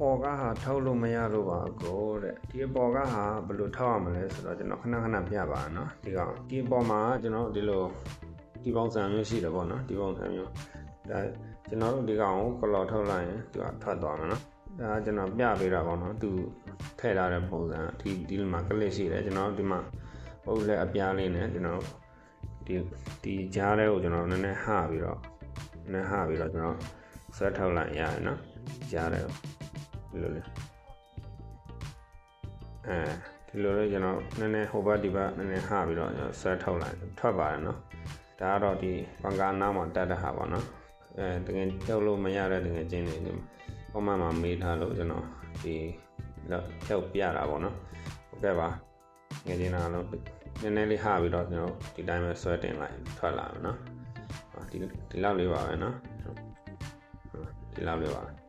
ပေါ်ကဟာထုတ်လို့မရလို့ပါကိုတဲ့ဒီအပေါ်ကဟာဘယ်လိုထောက်ရမလဲဆိုတော့ကျွန်တော်ခဏပြပါနော်ဒီကောင်ဒီအပေါ်မှာကျွန်တော်ဒီလိုဒီပုံစံမျိုးရှိတယ်ပေါ့နော်ဒီပုံစံမျိုးဒါကျွန်တော်တို့ဒီကောင်ကိုကလော်ထုတ်လိုက်ရင်သူကထွက်သွားမှာနော်ဒါကျွန်တော်ပြပေးတာပေါ့နော်သူထည့်ထားတဲ့ပုံစံဒီမှာကလစ်ရှိတယ်ကျွန်တော်ဒီမှာပုတ်လက်အပြားလေးနဲ့ကျွန်တော်ဒီကြားထဲကိုကျွန်တော်နည်းနည်းဟပြီးတော့ကျွန်တော်ဆွဲထုတ်လိုက်ရတယ်နော်ကြားထဲဒီလိုလေဒီလိုလေကျွန်တော်နည်းနည်းဟိုဘက်ဒီဘက်နည်းနည်းဟပြီးတော့ကျွန်တော်ဆွဲထုတ်လိုက်ထွက်ပါတယ်နော်ဒါကတော့ဒီပန်ကာနားမှာတက်တဲ့ဟာပေါ့နော်တကယ်ထုတ်လို့မရတဲ့တကယ်ချင်းနေပုံမှန်မှာမေးထားလို့ကျွန်တော်ဒီလောက်ပြတာပေါ့နော်ဟုတ်ကဲ့ပါငယ်ချင်းနာလို့နည်းနည်းလေးဟပြီးတော့ကျွန်တော်ဒီတိုင်းပဲဆွဲတင်လိုက်ထွက်လာမယ်နော်ဒီလောက်လေးပါပဲနော်ဒီလောက်လေးပါ